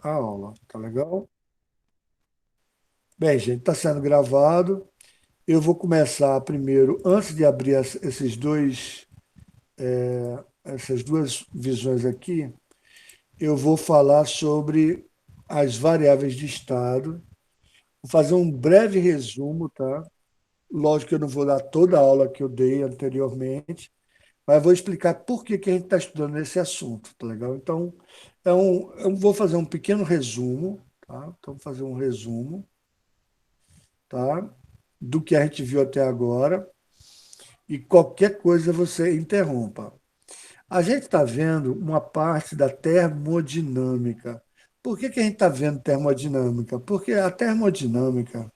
A aula, tá legal? Bem, gente, está sendo gravado. Eu vou começar primeiro, antes de abrir essas duas visões aqui, eu vou falar sobre as variáveis de estado. Vou fazer um breve resumo, tá? Lógico que eu não vou dar toda a aula que eu dei anteriormente, mas vou explicar por que que a gente está estudando esse assunto, tá legal? Então, eu vou fazer um pequeno resumo, tá? Então, vou fazer um resumo, tá? Do que a gente viu até agora e qualquer coisa você interrompa. A gente está vendo uma parte da termodinâmica. Por que que a gente está vendo termodinâmica? Porque a termodinâmica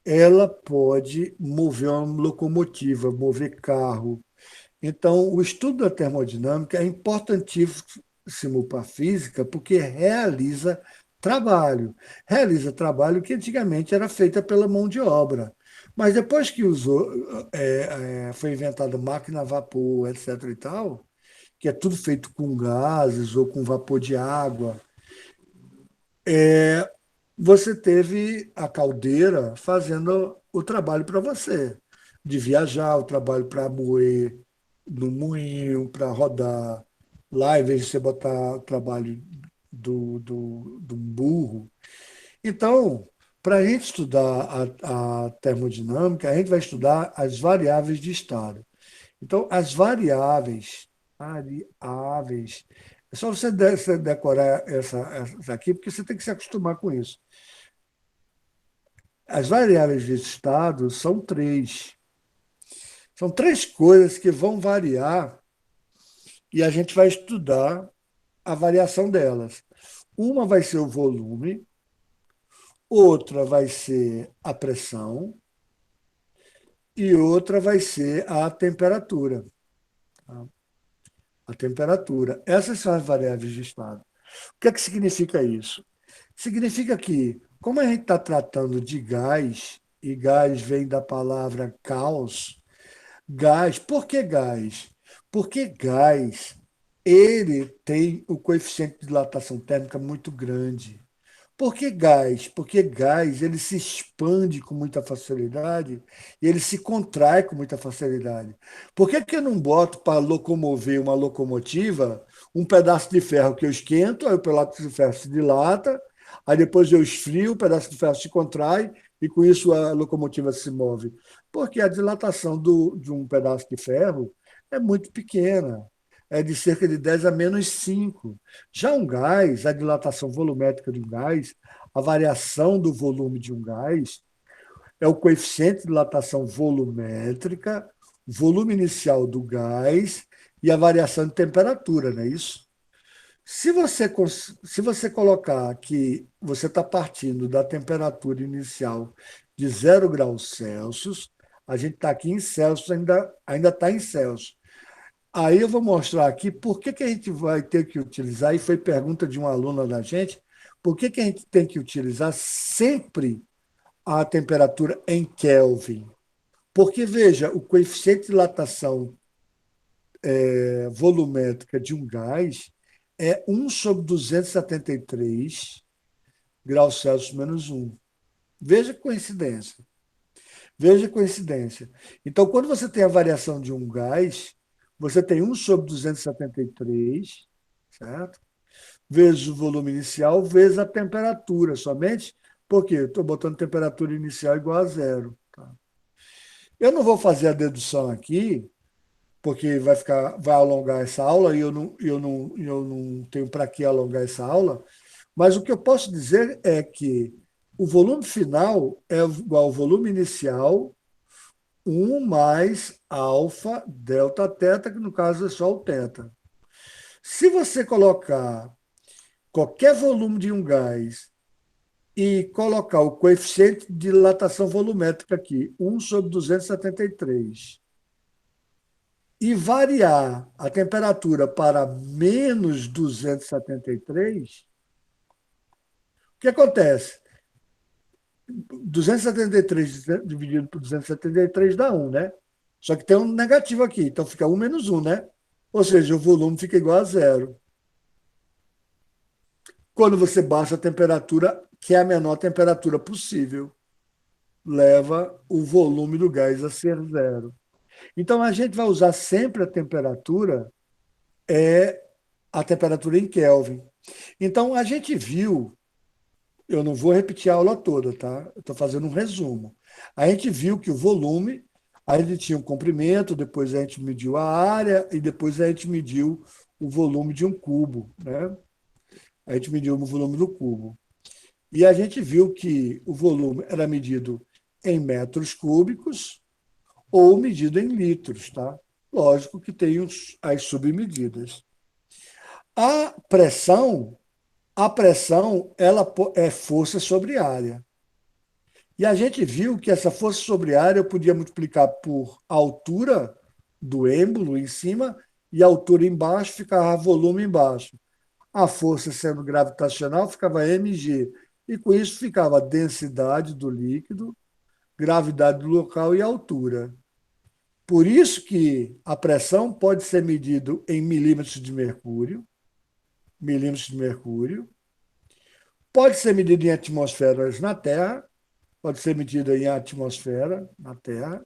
ela pode mover uma locomotiva, mover carro. Então, o estudo da termodinâmica é importantíssimo para a física porque realiza trabalho que antigamente era feita pela mão de obra. Mas depois que foi inventada máquina a vapor, etc. e tal, que é tudo feito com gases ou com vapor de água, você teve a caldeira fazendo o trabalho para você, de viajar, o trabalho para moer no moinho, para rodar lá, em vez de você botar o trabalho do burro. Então, para a gente estudar a termodinâmica, a gente vai estudar as variáveis de estado. Então, as variáveis, é só você decorar essa aqui, porque você tem que se acostumar com isso. As variáveis de estado são três. São três coisas que vão variar e a gente vai estudar a variação delas. Uma vai ser o volume, outra vai ser a pressão e outra vai ser a temperatura. Tá? A temperatura. Essas são as variáveis de estado. O que é que significa isso? Significa que, como a gente está tratando de gás, e gás vem da palavra caos, gás, por que gás? Porque gás, ele tem o coeficiente de dilatação térmica muito grande. Por que gás? Porque gás ele se expande com muita facilidade e ele se contrai com muita facilidade. Por que que eu não boto para locomover uma locomotiva um pedaço de ferro que eu esquento, aí o pedaço de ferro se dilata, aí depois eu esfrio, o pedaço de ferro se contrai e com isso a locomotiva se move? Porque a dilatação de um pedaço de ferro é muito pequena, é de cerca de 10 a menos 5. Já um gás, a dilatação volumétrica de um gás, a variação do volume de um gás, é o coeficiente de dilatação volumétrica, volume inicial do gás e a variação de temperatura, não é isso? Se você colocar que você está partindo da temperatura inicial de 0 graus Celsius, a gente está aqui em Celsius, ainda está em Celsius. Aí eu vou mostrar aqui por que que a gente vai ter que utilizar, e foi pergunta de uma aluna da gente, por que que a gente tem que utilizar sempre a temperatura em Kelvin? Porque, veja, o coeficiente de dilatação volumétrica de um gás é 1/273 graus Celsius menos um. Veja que coincidência. Veja a coincidência. Então, quando você tem a variação de um gás, você tem 1/273, certo? Vezes o volume inicial, vezes a temperatura somente, porque eu estou botando temperatura inicial igual a zero. Tá? Eu não vou fazer a dedução aqui, porque vai alongar essa aula e eu não tenho para que alongar essa aula, mas o que eu posso dizer é que o volume final é igual ao volume inicial um mais alfa, delta, teta, que no caso é só o teta. Se você colocar qualquer volume de um gás e colocar o coeficiente de dilatação volumétrica aqui, 1/273, e variar a temperatura para menos 273, o que acontece? 273 dividido por 273 dá 1, né? Só que tem um negativo aqui, então fica 1 menos 1, né? Ou seja, o volume fica igual a zero. Quando você baixa a temperatura, que é a menor temperatura possível, leva o volume do gás a ser zero. Então, a gente vai usar sempre é a temperatura em Kelvin. Então, a gente viu, eu não vou repetir a aula toda, tá? Eu estou fazendo um resumo. A gente viu que o volume, a gente tinha um comprimento, depois a gente mediu a área e depois a gente mediu o volume de um cubo, né? A gente mediu o volume do cubo. E a gente viu que o volume era medido em metros cúbicos ou medido em litros, tá? Lógico que tem as submedidas. A pressão, a pressão ela é força sobre área. E a gente viu que essa força sobre área eu podia multiplicar por altura do êmbolo em cima e a altura embaixo ficava volume embaixo. A força sendo gravitacional ficava mg. E com isso ficava a densidade do líquido, gravidade do local e altura. Por isso que a pressão pode ser medida em milímetros de mercúrio, pode ser medida em atmosferas na Terra, pode ser medida em atmosfera na Terra,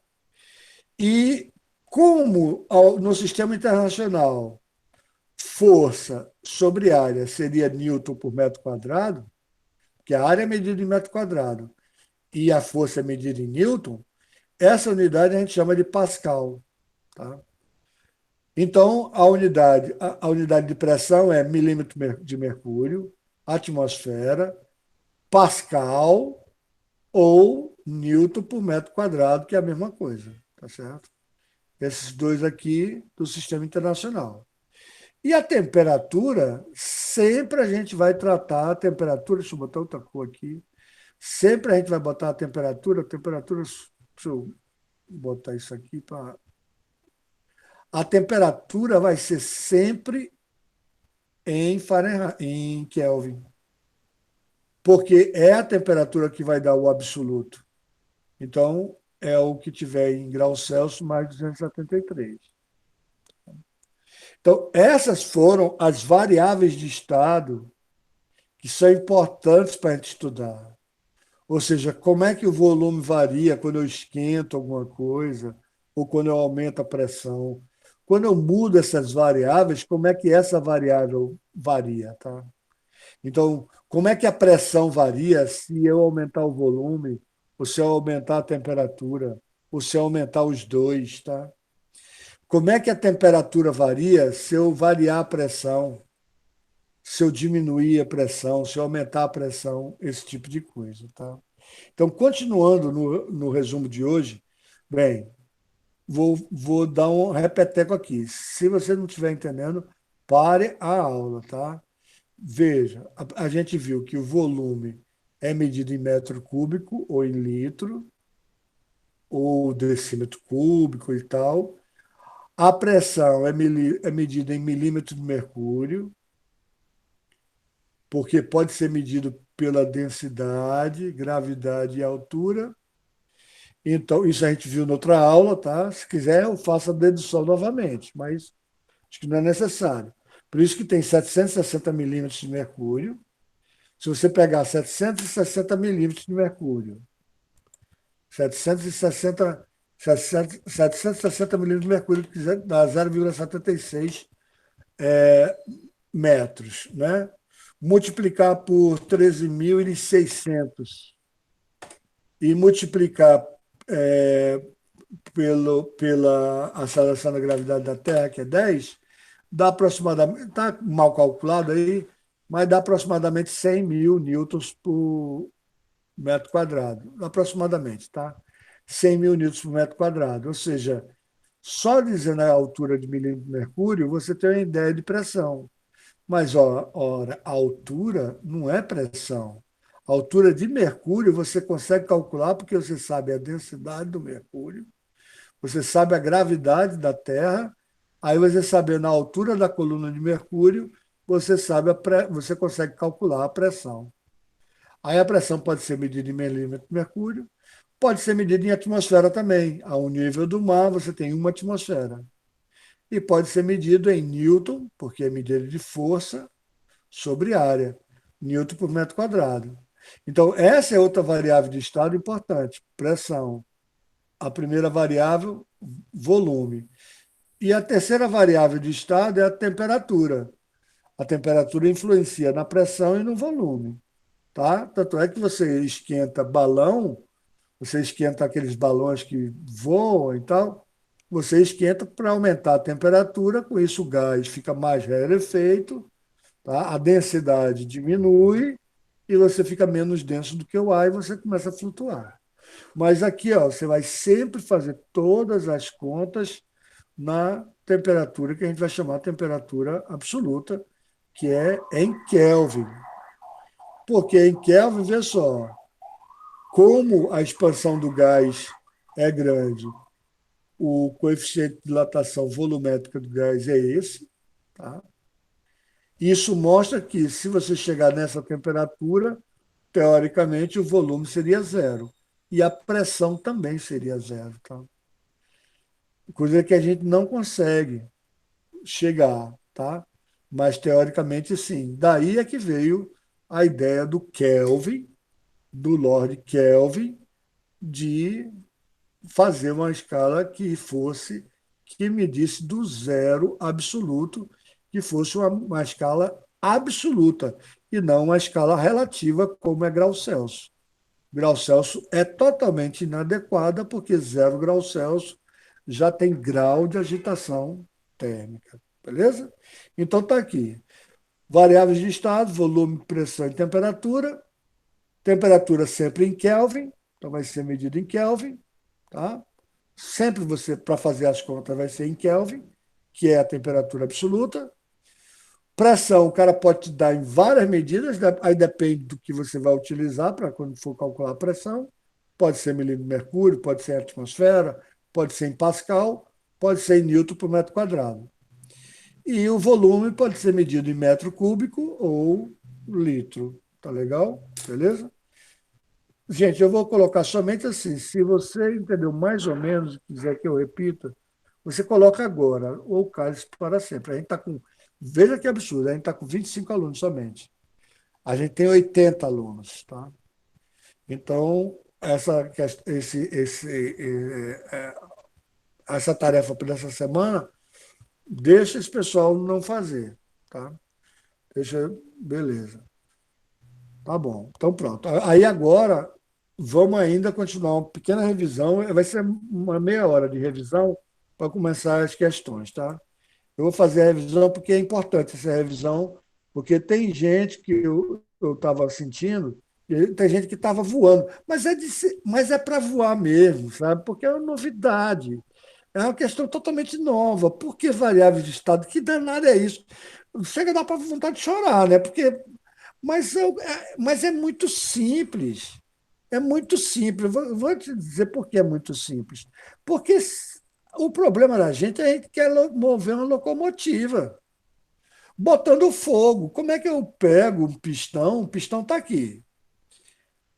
e como no sistema internacional força sobre área seria Newton por metro quadrado, que a área é medida em metro quadrado e a força é medida em Newton, essa unidade a gente chama de Pascal. Tá? Então, a unidade de pressão é milímetro de mercúrio, atmosfera, Pascal ou Newton por metro quadrado, que é a mesma coisa, tá certo? Esses dois aqui do sistema internacional. E a temperatura, sempre a gente vai tratar a temperatura, deixa eu botar outra cor aqui, sempre a gente vai botar a temperatura, deixa eu botar isso aqui para. A temperatura vai ser sempre em Fahrenheit, em Kelvin, porque é a temperatura que vai dar o absoluto. Então, é o que tiver em graus Celsius mais 273. Então, essas foram as variáveis de estado que são importantes para a gente estudar. Ou seja, como é que o volume varia quando eu esquento alguma coisa ou quando eu aumento a pressão. Quando eu mudo essas variáveis, como é que essa variável varia, tá? Então, como é que a pressão varia se eu aumentar o volume, ou se eu aumentar a temperatura, ou se eu aumentar os dois, tá? Como é que a temperatura varia se eu variar a pressão, se eu diminuir a pressão, se eu aumentar a pressão, esse tipo de coisa, tá? Então, continuando no resumo de hoje, bem, vou dar um repeteco aqui. Se você não estiver entendendo, pare a aula, tá? Veja, a gente viu que o volume é medido em metro cúbico ou em litro, ou decímetro cúbico e tal. A pressão é medida em milímetro de mercúrio, porque pode ser medido pela densidade, gravidade e altura. Então, isso a gente viu noutra aula, tá? Se quiser, eu faço a dedução novamente, mas acho que não é necessário. Por isso que tem 760 milímetros de mercúrio. Se você pegar 760 milímetros de mercúrio, 760, 760 milímetros de mercúrio, que dá 0,76 metros, né? Multiplicar por 13.600 e multiplicar pela aceleração da gravidade da Terra, que é 10, dá aproximadamente, está mal calculado aí, mas dá aproximadamente 100 mil newtons por metro quadrado, aproximadamente, tá? 100 mil newtons por metro quadrado, ou seja, só dizendo a altura de milímetro de mercúrio, você tem uma ideia de pressão. Mas, ora, a altura não é pressão. A altura de mercúrio você consegue calcular porque você sabe a densidade do mercúrio, você sabe a gravidade da Terra, aí você sabendo a altura da coluna de mercúrio, você consegue calcular a pressão. Aí a pressão pode ser medida em milímetro de mercúrio, pode ser medida em atmosfera também. Ao nível do mar, você tem uma atmosfera. E pode ser medido em Newton, porque é medida de força sobre área. newton por metro quadrado. Então, essa é outra variável de estado importante, pressão. A primeira variável, volume. E a terceira variável de estado é a temperatura. A temperatura influencia na pressão e no volume. Tá? Tanto é que você esquenta balão, você esquenta aqueles balões que voam e tal, você esquenta para aumentar a temperatura, com isso o gás fica mais rarefeito, tá? A densidade diminui e você fica menos denso do que o ar e você começa a flutuar. Mas aqui, ó, você vai sempre fazer todas as contas na temperatura que a gente vai chamar de temperatura absoluta, que é em Kelvin. Porque em Kelvin, vê só, como a expansão do gás é grande, o coeficiente de dilatação volumétrica do gás é esse, tá? Isso mostra que, se você chegar nessa temperatura, teoricamente o volume seria zero. E a pressão também seria zero. Tá? Coisa que a gente não consegue chegar, tá? Mas teoricamente sim. Daí é que veio a ideia do Kelvin, do Lord Kelvin, de fazer uma escala que medisse do zero absoluto, que fosse uma escala absoluta e não uma escala relativa como é grau Celsius. Grau Celsius é totalmente inadequada porque 0 graus Celsius já tem grau de agitação térmica, beleza? Então está aqui. Variáveis de estado, volume, pressão e temperatura. Temperatura sempre em Kelvin, então vai ser medido em Kelvin, tá? Sempre você, para fazer as contas, vai ser em Kelvin, que é a temperatura absoluta. Pressão, o cara pode te dar em várias medidas, aí depende do que você vai utilizar para quando for calcular a pressão. Pode ser milímetro de mercúrio, pode ser atmosfera, pode ser em Pascal, pode ser em Newton por metro quadrado. E o volume pode ser medido em metro cúbico ou litro. Tá legal? Beleza? Gente, eu vou colocar somente assim. Se você entendeu mais ou menos e quiser que eu repita, você coloca agora, ou cálice para sempre. A gente está com. Veja que absurdo, a gente está com 25 alunos somente. A gente tem 80 alunos, tá? Então, essa tarefa para essa semana, deixa esse pessoal não fazer, tá? Deixa, beleza. Tá bom. Então, pronto. Aí agora, vamos ainda continuar uma pequena revisão. Vai ser uma meia hora de revisão para começar as questões, tá? Eu vou fazer a revisão porque é importante essa revisão, porque tem gente que eu estava sentindo, e tem gente que estava voando, mas é para voar mesmo, sabe? Porque é uma novidade. É uma questão totalmente nova. Por que variáveis de estado? Que danado é isso? Chega a dar para vontade de chorar, né? Mas é muito simples. É muito simples. Vou te dizer por que é muito simples. Porque o problema da gente é a gente quer mover uma locomotiva, botando fogo. Como é que eu pego um pistão? O pistão está aqui.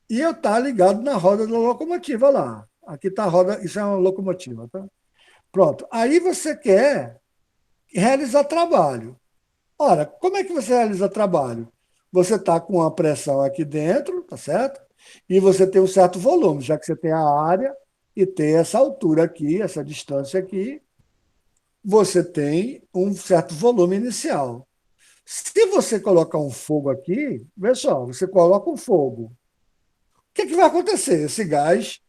E eu está ligado na roda da locomotiva lá. Aqui está a roda, isso é uma locomotiva, tá? Pronto. Aí você quer realizar trabalho. Ora, como é que você realiza trabalho? Você está com uma pressão aqui dentro, tá certo? E você tem um certo volume, já que você tem a área e tem essa altura aqui, essa distância aqui, você tem um certo volume inicial. Se você colocar um fogo aqui, vê só, você coloca um fogo. O que, que vai acontecer? Esse gás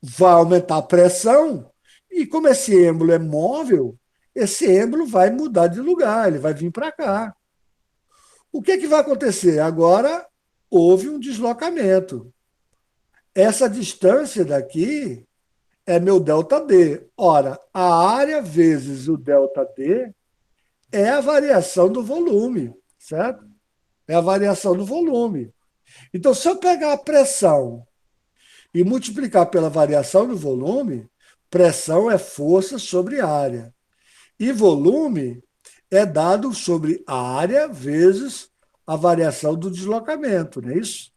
vai aumentar a pressão e, como esse êmbolo é móvel, esse êmbolo vai mudar de lugar, ele vai vir para cá. O que, que vai acontecer? Agora houve um deslocamento. Essa distância daqui é meu ΔD. Ora, a área vezes o ΔD é a variação do volume, certo? É a variação do volume. Então, se eu pegar a pressão e multiplicar pela variação do volume, pressão é força sobre área. E volume é dado sobre a área vezes a variação do deslocamento, não é isso?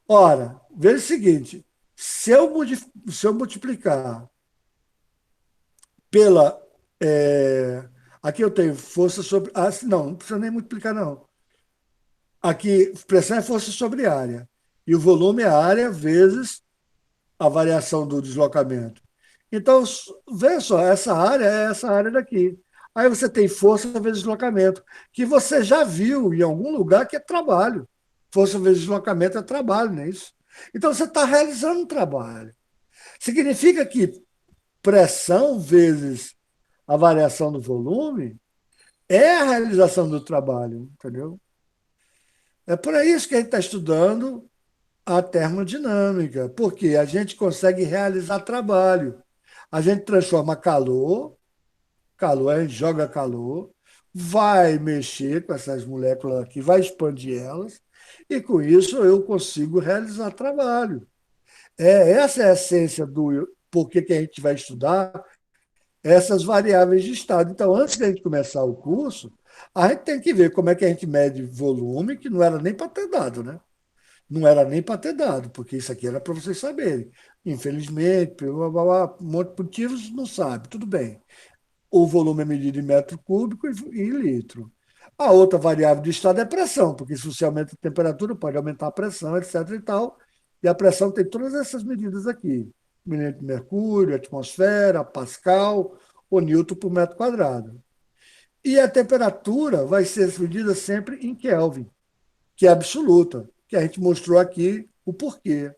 Ora, veja o seguinte: se eu multiplicar pela. Aqui eu tenho força sobre. Não, não precisa nem multiplicar, não. aqui, pressão é força sobre área. E o volume é área vezes a variação do deslocamento. Então, veja só, essa área é essa área daqui. Aí você tem força vezes deslocamento, que você já viu em algum lugar que é trabalho. Força vezes deslocamento é trabalho, não é isso? Então, você está realizando um trabalho. Significa que pressão vezes a variação do volume é a realização do trabalho, entendeu? É por isso que a gente está estudando a termodinâmica, porque a gente consegue realizar trabalho. A gente transforma calor, a gente joga calor, vai mexer com essas moléculas aqui, vai expandir elas, e com isso eu consigo realizar trabalho. Essa é a essência do porquê que a gente vai estudar essas variáveis de estado. Então, antes de a gente começar o curso, a gente tem que ver como é que a gente mede volume, que não era nem para ter dado, né? Não era nem para ter dado, porque isso aqui era para vocês saberem. Infelizmente, por um monte de motivos, não sabe. Tudo bem. O volume é medido em metro cúbico e litro. A outra variável de estado é pressão, porque se você aumenta a temperatura, pode aumentar a pressão, etc. e tal. E a pressão tem todas essas medidas aqui: milímetro de mercúrio, atmosfera, pascal, ou newton por metro quadrado. E a temperatura vai ser medida sempre em Kelvin, que é absoluta, que a gente mostrou aqui o porquê.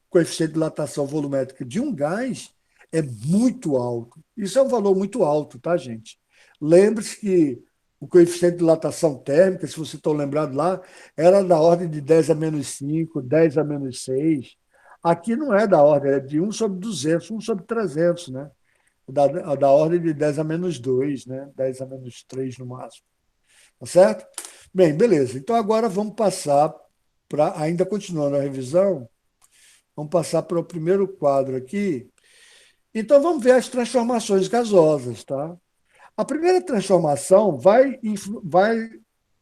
O coeficiente de dilatação volumétrica de um gás é muito alto. Isso é um valor muito alto, tá, gente? Lembre-se que o coeficiente de dilatação térmica, se vocês estão lembrados lá, era da ordem de 10 a menos 5, 10 a menos 6. Aqui não é da ordem, é de 1/200, 1/300, né? Da ordem de 10 a menos 2, né? 10 a menos 3 no máximo. Tá certo? Bem, beleza. Então agora vamos passar para, ainda continuando a revisão, vamos passar para o primeiro quadro aqui. Então vamos ver as transformações gasosas, tá? A primeira transformação vai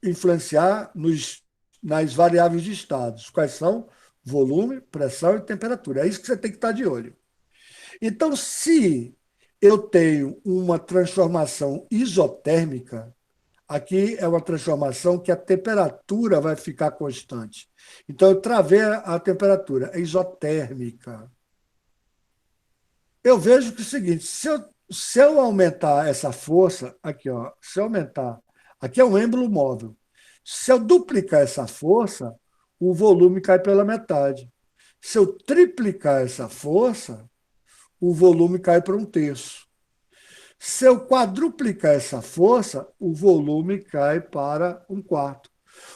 influenciar nas variáveis de estados. Quais são? Volume, pressão e temperatura. É isso que você tem que estar de olho. Então, se eu tenho uma transformação isotérmica, aqui é uma transformação que a temperatura vai ficar constante. Então, eu travei a temperatura, é isotérmica. Eu vejo que é o seguinte, se eu aumentar essa força, aqui, ó, se eu aumentar, aqui é um êmbolo móvel. Se eu duplicar essa força, o volume cai pela metade. Se eu triplicar essa força, o volume cai para um terço. Se eu quadruplicar essa força, o volume cai para um quarto.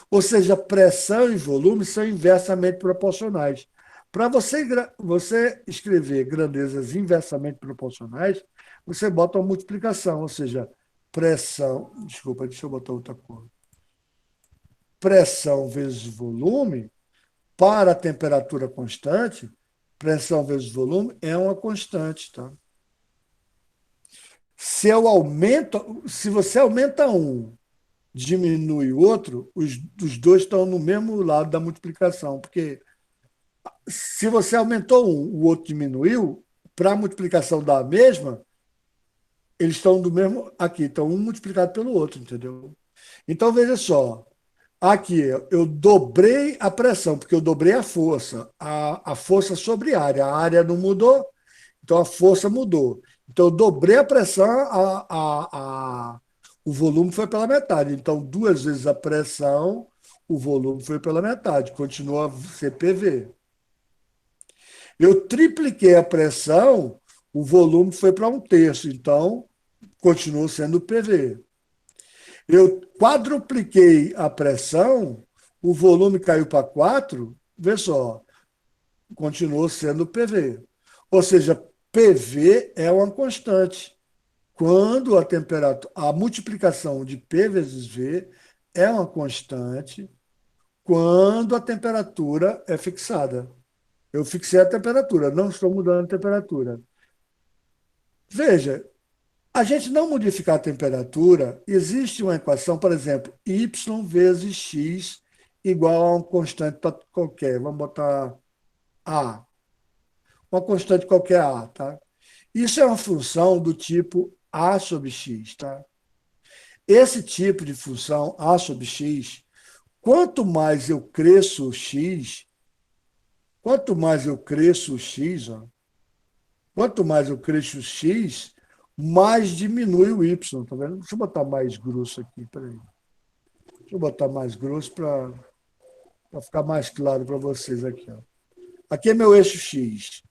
Ou seja, pressão e volume são inversamente proporcionais. Para você escrever grandezas inversamente proporcionais, você bota uma multiplicação, ou seja, pressão. Desculpa, deixa eu botar outra cor. Pressão vezes volume para a temperatura constante, pressão vezes volume é uma constante, tá? Se você aumenta um, diminui o outro, os dois estão no mesmo lado da multiplicação, porque se você aumentou um, o outro diminuiu, para a multiplicação dar a mesma, eles estão do mesmo aqui, então um multiplicado pelo outro, entendeu? Então veja só, aqui eu dobrei a pressão, porque eu dobrei a força, a força sobre a área não mudou, então a força mudou. Então eu dobrei a pressão, o volume foi pela metade. Então, duas vezes a pressão, o volume foi pela metade, continua a ser PV. Eu tripliquei a pressão, o volume foi para um terço, então continua sendo PV. Eu quadrupliquei a pressão, o volume caiu para 4, vê só, continuou sendo PV. Ou seja, PV é uma constante. Quando a multiplicação de P vezes V é uma constante, quando a temperatura é fixada. Eu fixei a temperatura, não estou mudando a temperatura. Veja, a gente não modificar a temperatura, existe uma equação, por exemplo, y vezes x igual a uma constante qualquer. Vamos botar A. Uma constante qualquer A, tá? Isso é uma função do tipo A sobre x, tá? Esse tipo de função A sobre x, quanto mais eu cresço o x, quanto mais eu cresço o x, ó, quanto mais eu cresço o x, mais diminui o y, tá vendo? Deixa eu botar mais grosso aqui, peraí. Deixa eu botar mais grosso para ficar mais claro para vocês aqui. Ó. Aqui é meu eixo x.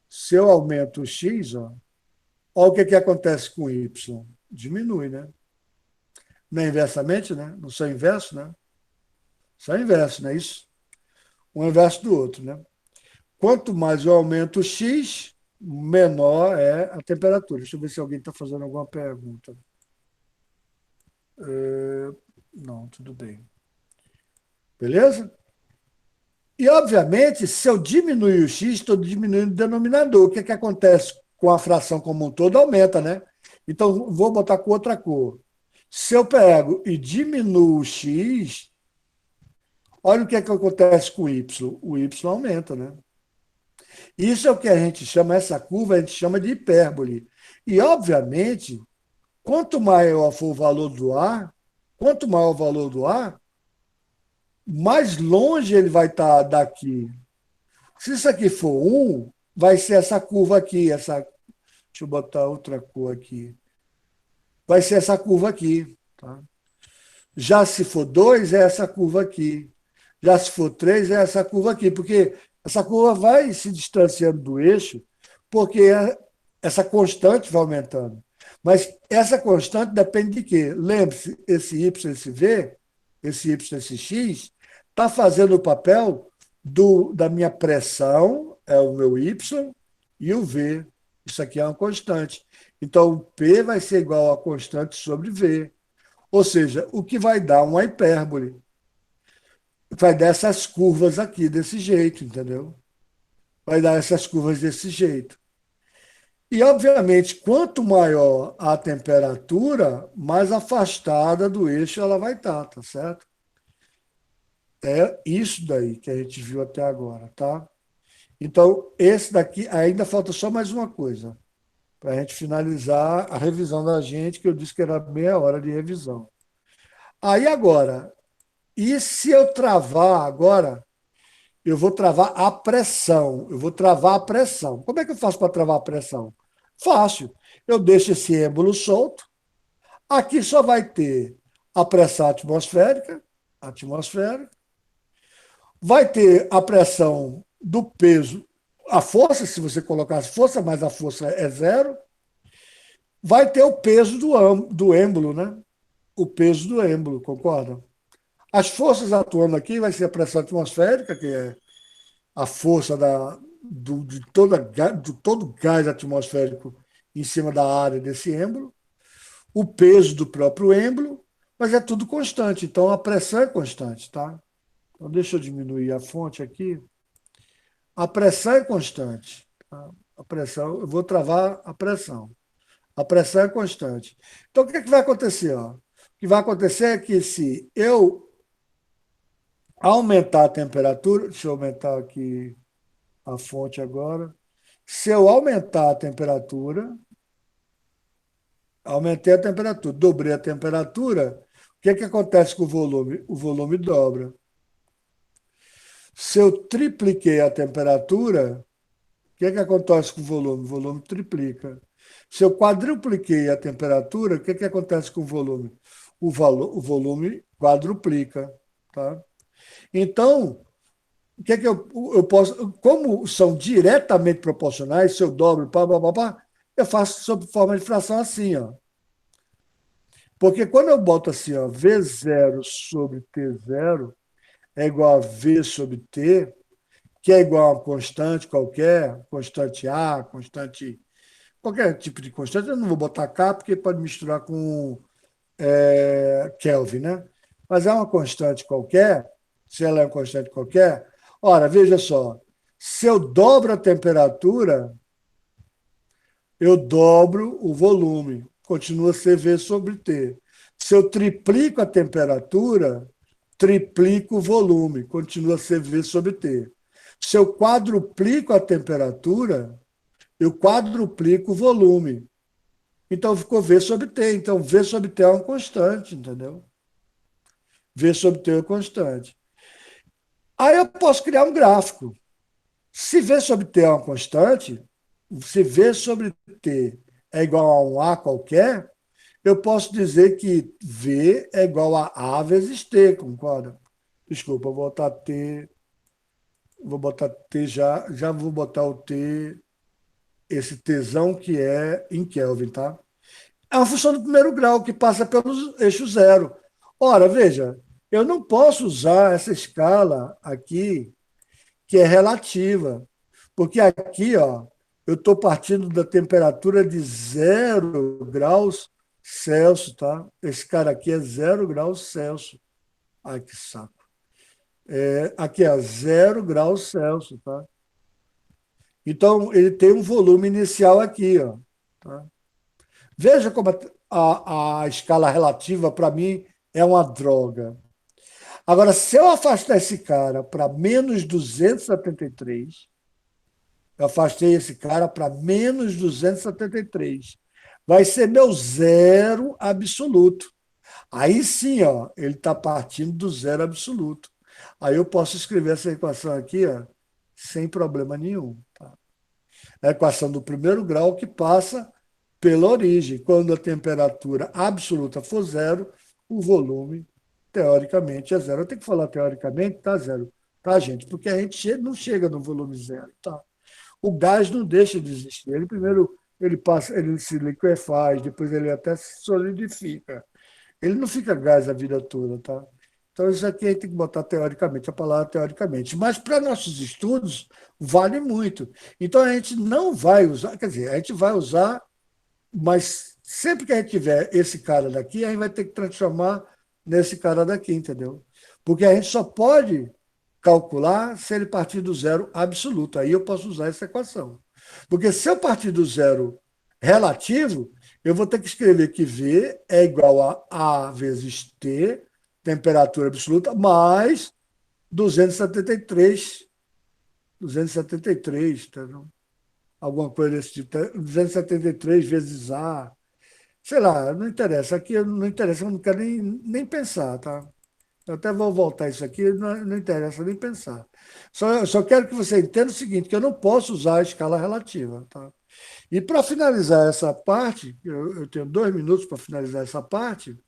Se eu aumento o x, ó, olha o que acontece com o y. Diminui, né? Não é inversamente, né? Não são inverso, né? São inverso, não é isso? Um inverso do outro, né? Quanto mais eu aumento o x, menor é a temperatura. Deixa eu ver se alguém está fazendo alguma pergunta. Não, tudo bem. Beleza? E, obviamente, se eu diminuir o x, estou diminuindo o denominador. O que acontece com a fração como um todo? Aumenta, né? Então, vou botar com outra cor. Se eu pego e diminuo o x, olha o que acontece com o y. O y aumenta, né? Isso é o que a gente chama, essa curva, a gente chama de hipérbole. E, obviamente, quanto maior for o valor do A, quanto maior o valor do A, mais longe ele vai estar daqui. Se isso aqui for 1, vai ser essa curva aqui, essa. Deixa eu botar outra cor aqui. Vai ser essa curva aqui. Tá? Já se for 2, é essa curva aqui. Já se for 3, é essa curva aqui. Porque essa curva vai se distanciando do eixo, porque essa constante vai aumentando. Mas essa constante depende de quê? Lembre-se, esse y, esse y, esse x, está fazendo o papel da minha pressão, é o meu y, e o v. Isso aqui é uma constante. Então, o P vai ser igual a constante sobre V. Ou seja, o que vai dar uma hipérbole. Vai dar essas curvas aqui desse jeito, entendeu? Vai dar essas curvas desse jeito. E, obviamente, quanto maior a temperatura, mais afastada do eixo ela vai estar, tá certo? É isso daí que a gente viu até agora, tá? Então, esse daqui, ainda falta só mais uma coisa, para a gente finalizar a revisão da gente, que eu disse que era meia hora de revisão. Aí agora, e se eu travar agora, eu vou travar a pressão. Eu vou travar a pressão. Como é que eu faço para travar a pressão? Fácil. Eu deixo esse êmbolo solto. Aqui só vai ter a pressão atmosférica. Vai ter a pressão do peso, a força, se você colocasse força, mas a força é zero. Vai ter o peso do êmbolo, né? O peso do êmbolo, concorda? As forças atuando aqui vai ser a pressão atmosférica, que é a força de todo gás atmosférico em cima da área desse êmbolo, o peso do próprio êmbolo, mas é tudo constante, então a pressão é constante, tá? Então deixa eu diminuir a fonte aqui. A pressão é constante. Tá? A pressão, eu vou travar a pressão. A pressão é constante. Então o que vai acontecer? Ó? O que vai acontecer é que se eu aumentar a temperatura, deixa eu aumentar aqui a fonte agora. Se eu aumentar a temperatura, aumentei a temperatura, dobrei a temperatura, o que acontece com o volume? O volume dobra. Se eu tripliquei a temperatura, o que acontece com o volume? O volume triplica. Se eu quadrupliquei a temperatura, o que acontece com o volume? O volume quadruplica. Tá? Então, o que eu posso. Como são diretamente proporcionais, se eu dobro, eu faço sob forma de fração assim, ó. Porque quando eu boto assim, ó, V0 sobre T0 é igual a V sobre T, que é igual a uma constante qualquer, constante A, constante. Qualquer tipo de constante, eu não vou botar K, porque pode misturar com Kelvin, né? Mas é uma constante qualquer, se ela é uma constante qualquer, ora, veja só, se eu dobro a temperatura, eu dobro o volume, continua a ser V sobre T. Se eu triplico a temperatura, triplico o volume, continua a ser V sobre T. Se eu quadruplico a temperatura, eu quadruplico o volume. Então ficou V sobre T. Então V sobre T é uma constante, entendeu? V sobre T é constante. Aí eu posso criar um gráfico. Se V sobre T é uma constante, se V sobre T é igual a um A qualquer, eu posso dizer que V é igual a A vezes T, concorda? Desculpa, vou botar T já vou botar o T, esse Tzão que é em Kelvin, tá? É uma função do primeiro grau que passa pelo eixo zero. Ora, veja, eu não posso usar essa escala aqui, que é relativa, porque aqui, ó, eu estou partindo da temperatura de 0 graus Celsius, tá? Esse cara aqui é 0 graus Celsius. Ai, que saco. Aqui é 0 graus Celsius, tá? Então, ele tem um volume inicial aqui, ó, tá? Veja como a escala relativa, para mim, é uma droga. Agora, se eu afastar esse cara para menos 273, eu afastei esse cara para menos 273, vai ser meu zero absoluto. Aí sim, ó, ele está partindo do zero absoluto. Aí eu posso escrever essa equação aqui, ó, sem problema nenhum. Tá? É a equação do primeiro grau que passa pela origem. Quando a temperatura absoluta for zero, o volume, teoricamente, é zero. Eu tenho que falar teoricamente, tá zero, tá, gente? Porque a gente não chega no volume zero, tá? O gás não deixa de existir. Ele primeiro ele passa, ele se liquefaz, depois ele até se solidifica. Ele não fica gás a vida toda, tá? Então, isso aqui a gente tem que botar teoricamente, a palavra teoricamente. Mas para nossos estudos, vale muito. Então, a gente não vai usar, quer dizer, a gente vai usar, mas sempre que a gente tiver esse cara daqui, a gente vai ter que transformar nesse cara daqui, entendeu? Porque a gente só pode calcular se ele partir do zero absoluto. Aí eu posso usar essa equação. Porque se eu partir do zero relativo, eu vou ter que escrever que V é igual a vezes T, temperatura absoluta, mais 273, 273, tá? Alguma coisa desse tipo, 273 vezes A, sei lá, não interessa. Aqui não interessa, eu não quero nem pensar, tá? Eu até vou voltar isso aqui, não interessa nem pensar. Só quero que você entenda o seguinte, que eu não posso usar a escala relativa. Tá? E para finalizar essa parte, eu tenho 2 minutos para finalizar essa parte,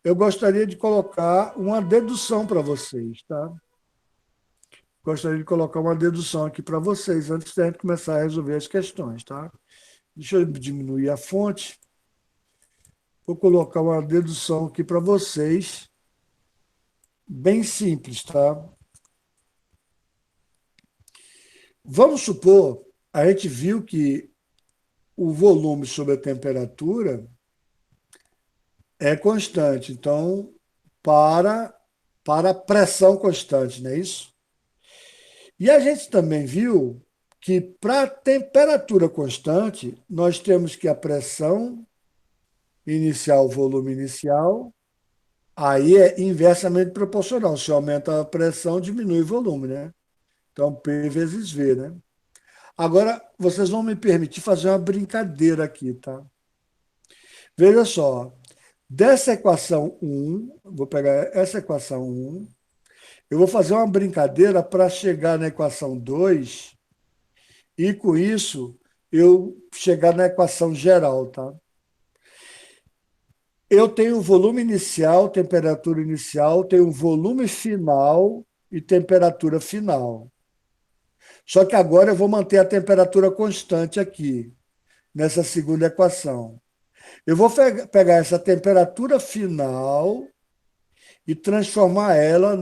eu gostaria de colocar uma dedução para vocês. Tá? Gostaria de colocar uma dedução aqui para vocês, antes da gente começar a resolver as questões. Tá? Deixa eu diminuir a fonte. Vou colocar uma dedução aqui para vocês, bem simples, tá? Vamos supor, a gente viu que o volume sobre a temperatura é constante. Então, para, para a pressão constante, não é isso? E a gente também viu que para a temperatura constante, nós temos que a pressão inicial, o volume inicial, aí é inversamente proporcional. Se aumenta a pressão, diminui o volume, né? Então, P vezes V, né? Agora, vocês vão me permitir fazer uma brincadeira aqui, tá? Veja só, dessa equação um, vou pegar essa equação um, eu vou fazer uma brincadeira para chegar na equação 2 e, com isso, eu chegar na equação geral, tá? Eu tenho volume inicial, temperatura inicial, tenho volume final e temperatura final. Só que agora eu vou manter a temperatura constante aqui, nessa segunda equação. Eu vou pegar essa temperatura final e transformar ela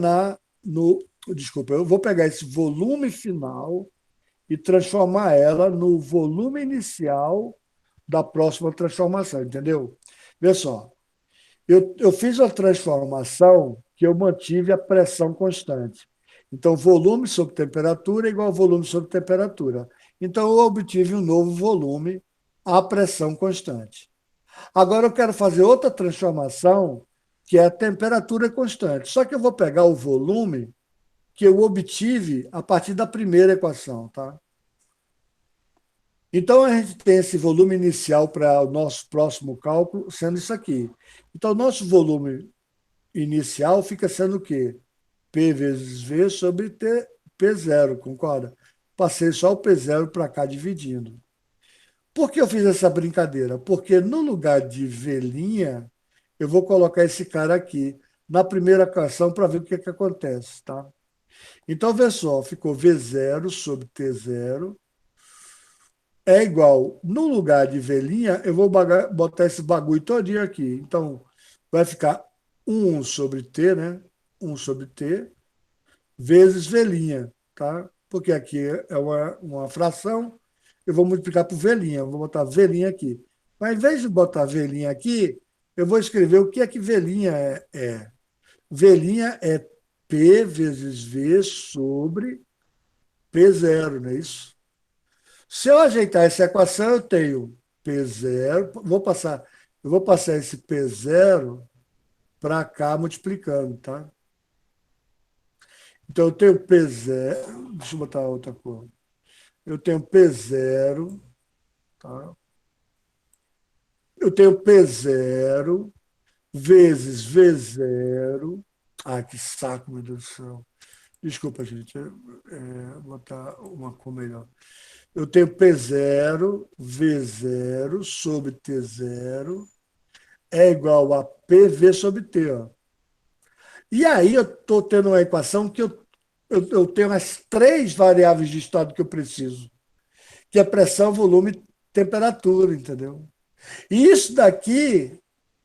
no. Desculpa, eu vou pegar esse volume final e transformar ela no volume inicial da próxima transformação, entendeu? Vê só, eu fiz a transformação que eu mantive a pressão constante. Então, volume sobre temperatura é igual a volume sobre temperatura. Então, eu obtive um novo volume à pressão constante. Agora eu quero fazer outra transformação, que é a temperatura constante. Só que eu vou pegar o volume que eu obtive a partir da primeira equação. Tá? Então, a gente tem esse volume inicial para o nosso próximo cálculo sendo isso aqui. Então, o nosso volume inicial fica sendo o quê? P vezes V sobre T, P0, concorda? Passei só o P0 para cá dividindo. Por que eu fiz essa brincadeira? Porque no lugar de V', eu vou colocar esse cara aqui na primeira equação para ver o que acontece, tá? Então, vê só, ficou V0 sobre T0 é igual, no lugar de V', eu vou botar esse bagulho todinho aqui. Então, vai ficar 1 sobre T, né? 1 sobre T, vezes V', tá? Porque aqui é uma fração, eu vou multiplicar por V', eu vou botar V' aqui. Mas, em vez de botar V' aqui, eu vou escrever o que é que V' é. V' é P vezes V sobre P0, não é isso? Se eu ajeitar essa equação, eu tenho P0, eu vou passar esse P0 para cá multiplicando, tá? Então eu tenho P0, deixa eu botar outra cor. Eu tenho P0, tá? Eu tenho P0 vezes V0. Ah, que saco, meu Deus do céu. Desculpa, gente. Vou botar uma cor melhor. Eu tenho P0, V0 sobre T0 é igual a PV sobre T. Ó. E aí eu estou tendo uma equação que eu tenho as três variáveis de estado que eu preciso, que é pressão, volume, temperatura, entendeu? E isso daqui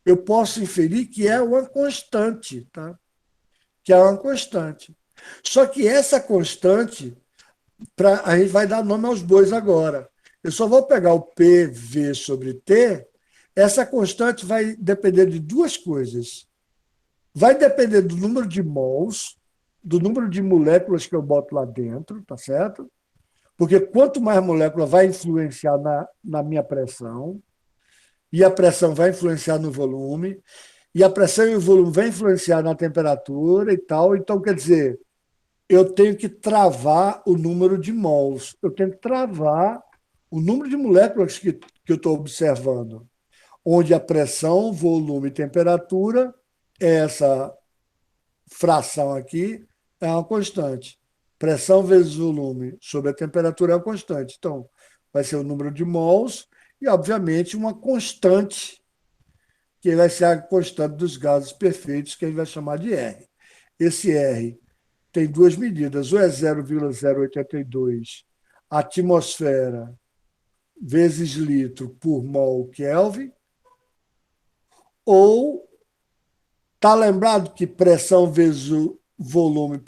eu posso inferir que é uma constante, tá? Que é uma constante. Só que essa constante, a gente vai dar nome aos bois agora. Eu só vou pegar o PV sobre T, essa constante vai depender de duas coisas. Vai depender do número de mols, do número de moléculas que eu boto lá dentro, tá certo? Porque quanto mais molécula vai influenciar na minha pressão, e a pressão vai influenciar no volume, e a pressão e o volume vai influenciar na temperatura e tal. Então, quer dizer, eu tenho que travar o número de mols, eu tenho que travar o número de moléculas que eu estou observando, onde a pressão, volume e temperatura é essa fração aqui é uma constante. Pressão vezes volume sobre a temperatura é uma constante. Então, vai ser o número de mols e, obviamente, uma constante, que vai ser a constante dos gases perfeitos, que a gente vai chamar de R. Esse R tem duas medidas, ou é 0,082 atmosfera vezes litro por mol Kelvin, ou está lembrado que pressão vezes volume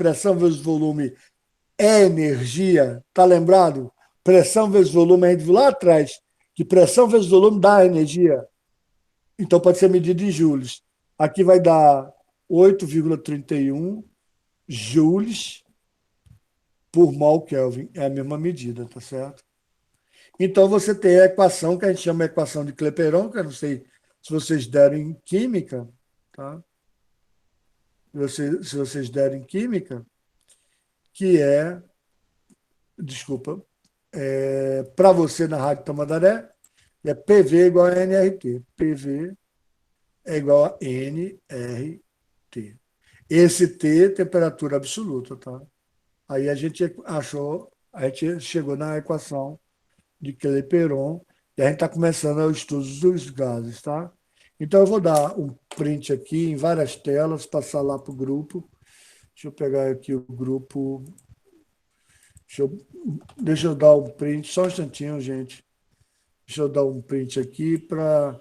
é energia? Está lembrado? Pressão vezes volume, a gente viu lá atrás que pressão vezes volume dá energia. Então pode ser medida em joules. Aqui vai dar 8,31 joules por mol Kelvin. É a mesma medida, tá certo? Então você tem a equação que a gente chama de equação de Clapeyron, que eu não sei se vocês deram em química, tá? Se vocês derem química, que é, desculpa, para você na Rádio Tamandaré, é PV igual a NRT. PV é igual a NRT. Esse T, temperatura absoluta, tá? Aí a gente chegou na equação de Clapeyron e a gente está começando o estudo dos gases, tá? Então eu vou dar um print aqui em várias telas, passar lá para o grupo. Deixa eu pegar aqui o grupo. Deixa eu dar um print, só um instantinho, gente. Deixa eu dar um print aqui para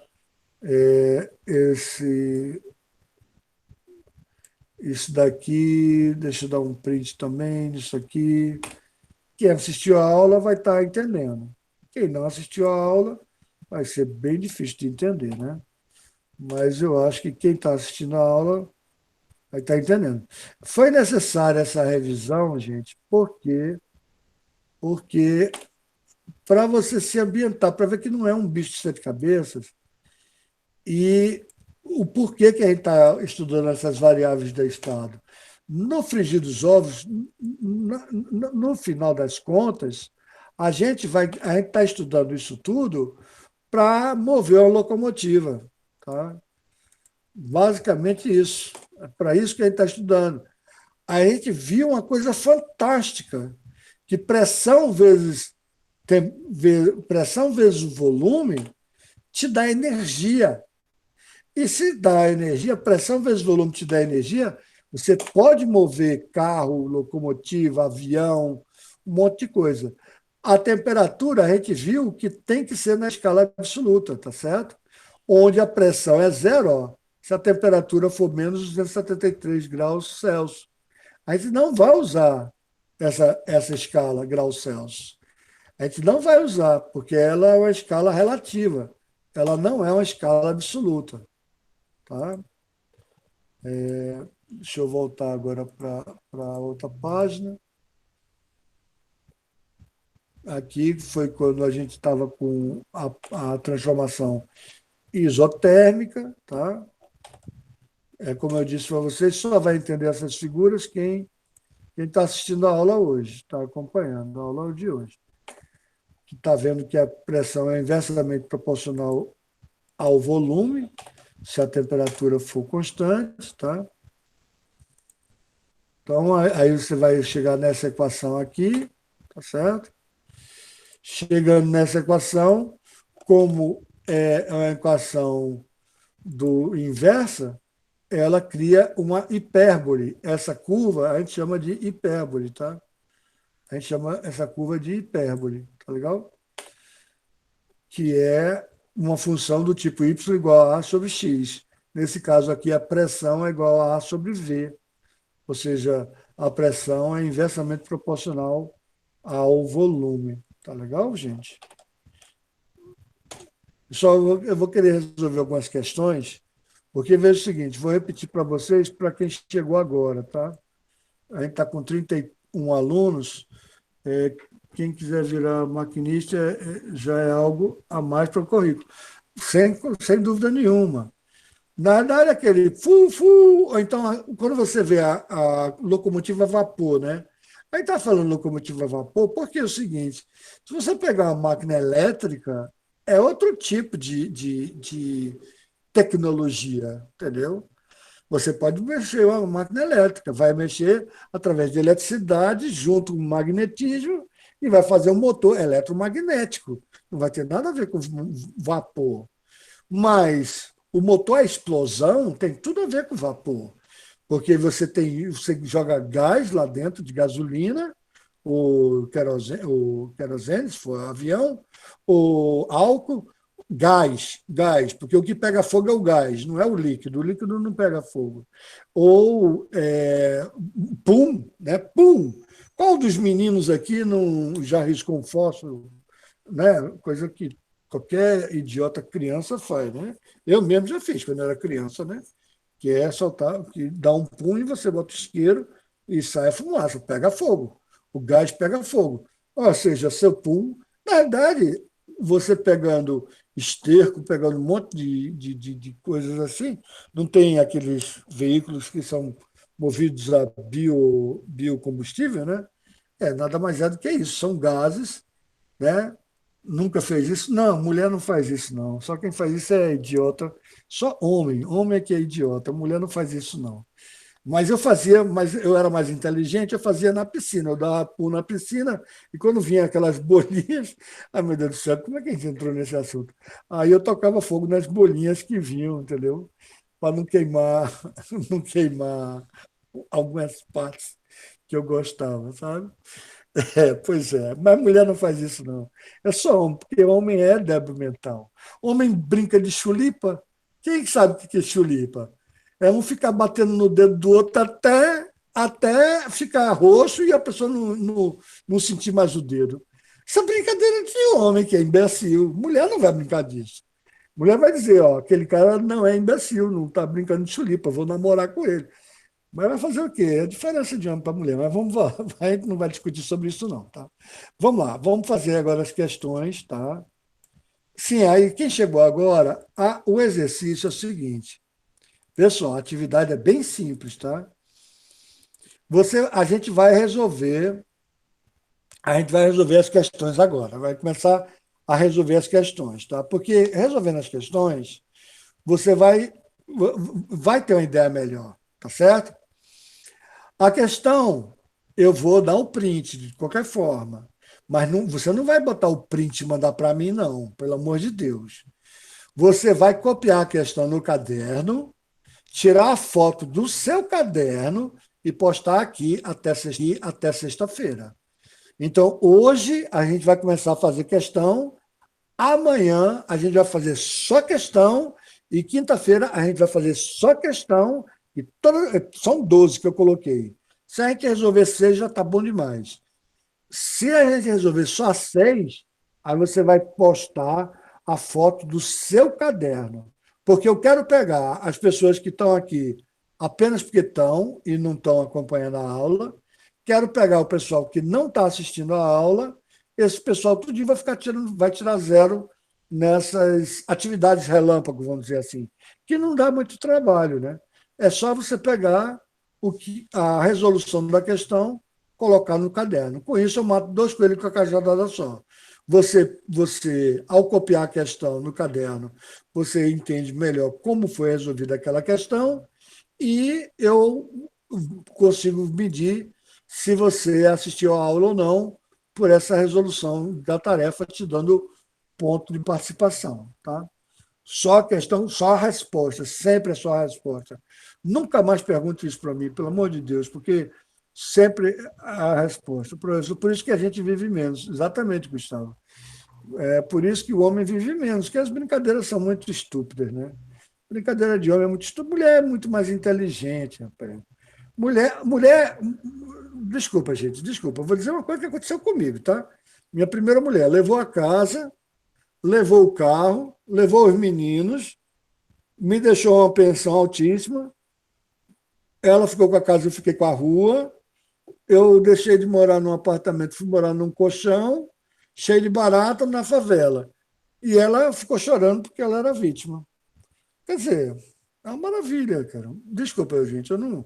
isso daqui. Deixa eu dar um print também disso aqui. Quem assistiu a aula vai estar entendendo. Quem não assistiu a aula vai ser bem difícil de entender, né? Mas eu acho que quem está assistindo a aula vai estar entendendo. Foi necessária essa revisão, gente, porque para você se ambientar, para ver que não é um bicho de sete cabeças, e o porquê que a gente está estudando essas variáveis do estado. No frigir dos ovos, no final das contas, a gente está estudando isso tudo para mover uma locomotiva. Tá? Basicamente isso. para isso que a gente está estudando. A gente viu uma coisa fantástica, que pressão vezes o volume te dá energia. E se dá energia, pressão vezes volume te dá energia, você pode mover carro, locomotiva, avião, um monte de coisa. A temperatura, a gente viu que tem que ser na escala absoluta, tá certo? Onde a pressão é zero, ó, se a temperatura for menos 273 graus Celsius. A gente não vai usar essa escala graus Celsius. A gente não vai usar, porque ela é uma escala relativa. Ela não é uma escala absoluta. Tá? Deixa eu voltar agora para outra página. Aqui foi quando a gente estava com a transformação isotérmica. Tá? Como eu disse para vocês, só vai entender essas figuras quem está assistindo a aula hoje, está acompanhando a aula de hoje. Que está vendo que a pressão é inversamente proporcional ao volume, se a temperatura for constante, tá? Então, aí você vai chegar nessa equação aqui, tá certo? Chegando nessa equação, como é uma equação do inversa, ela cria uma hipérbole. Essa curva a gente chama de hipérbole, tá? A gente chama essa curva de hipérbole, tá legal? Que é uma função do tipo y igual a sobre x. Nesse caso aqui, a pressão é igual a sobre v, ou seja, a pressão é inversamente proporcional ao volume. Tá legal, gente? Só eu vou querer resolver algumas questões, porque veja o seguinte, vou repetir para vocês, para quem chegou agora, tá? A gente está com 31 alunos, quem quiser virar maquinista já é algo a mais para o currículo, sem dúvida nenhuma. Na verdade, aquele fu, ou então, quando você vê a locomotiva a vapor, né? Aí está falando locomotiva a vapor, porque é o seguinte, se você pegar uma máquina elétrica, é outro tipo de tecnologia, entendeu? Você pode mexer uma máquina elétrica, vai mexer através de eletricidade junto com magnetismo e vai fazer um motor eletromagnético. Não vai ter nada a ver com vapor. Mas o motor a explosão tem tudo a ver com vapor, porque você joga gás lá dentro de gasolina, o querosene, se for avião, o álcool, gás, porque o que pega fogo é o gás, não é o líquido não pega fogo. Ou pum, né? Pum. Qual dos meninos aqui não já riscou um fósforo, né? Coisa que qualquer idiota criança faz, né? Eu mesmo já fiz quando era criança, né? Que é soltar, que dá um pum e você bota o isqueiro e sai a fumaça, pega fogo. O gás pega fogo. Ou seja, seu pum, na verdade, você pegando esterco, pegando um monte de coisas assim, não tem aqueles veículos que são movidos a biocombustível, né? Nada mais é do que isso, são gases, né? Nunca fez isso? Não, mulher não faz isso, não. Só quem faz isso é idiota. Só homem. Homem é que é idiota. Mulher não faz isso, não. Mas eu era mais inteligente, eu fazia na piscina. Eu dava pulo na piscina e quando vinha aquelas bolinhas, ai meu Deus do céu, como é que a gente entrou nesse assunto? Aí eu tocava fogo nas bolinhas que vinham, entendeu? Para não queimar, não queimar algumas partes que eu gostava, sabe? Pois é, mas mulher não faz isso, não. É só homem, porque homem é débil mental. Homem brinca de chulipa. Quem sabe o que é chulipa? É um ficar batendo no dedo do outro até ficar roxo e a pessoa não sentir mais o dedo. Isso é brincadeira de homem, que é imbecil. Mulher não vai brincar disso. Mulher vai dizer, ó, aquele cara não é imbecil, não está brincando de chulipa, vou namorar com ele. Mas vai fazer o quê? É a diferença de homem para mulher. Mas vamos lá, a gente não vai discutir sobre isso, não, tá? Vamos lá, vamos fazer agora as questões, tá? Sim, aí quem chegou agora, o exercício é o seguinte. Pessoal, a atividade é bem simples, tá? A gente vai resolver as questões agora, vai começar a resolver as questões, tá? Porque resolvendo as questões, você vai ter uma ideia melhor. tá certo? A questão, eu vou dar um print de qualquer forma, mas você não vai botar o print e mandar para mim, não, pelo amor de Deus. Você vai copiar a questão no caderno, tirar a foto do seu caderno e postar aqui até sexta-feira. Então, hoje a gente vai começar a fazer questão, amanhã a gente vai fazer só questão e quinta-feira a gente vai fazer só questão e são 12 que eu coloquei. Se a gente resolver 6, já está bom demais. Se a gente resolver só 6, aí você vai postar a foto do seu caderno. Porque eu quero pegar as pessoas que estão aqui apenas porque estão e não estão acompanhando a aula. Quero pegar o pessoal que não está assistindo a aula. Esse pessoal tudinho vai tirar 0 nessas atividades relâmpago, vamos dizer assim, que não dá muito trabalho, né? É só você pegar a resolução da questão, colocar no caderno. Com isso, eu mato 2 coelhos com a cajadada só. Ao copiar a questão no caderno, você entende melhor como foi resolvida aquela questão e eu consigo medir se você assistiu a aula ou não por essa resolução da tarefa, te dando ponto de participação. Tá? Só a questão, só a resposta, sempre é só a resposta. Nunca mais pergunte isso para mim, pelo amor de Deus, porque sempre a resposta. Por isso que a gente vive menos. Exatamente, Gustavo. É por isso que o homem vive menos, que as brincadeiras são muito estúpidas, né? Brincadeira de homem é muito estúpida, mulher é muito mais inteligente, rapaz. Mulher, desculpa, gente, desculpa, vou dizer uma coisa que aconteceu comigo, tá? Minha primeira mulher levou a casa, levou o carro, levou os meninos, me deixou uma pensão altíssima, ela ficou com a casa, eu fiquei com a rua, eu deixei de morar num apartamento, fui morar num colchão, cheio de barata, na favela. E ela ficou chorando porque ela era vítima. Quer dizer, é uma maravilha, cara. Desculpa, gente, eu não.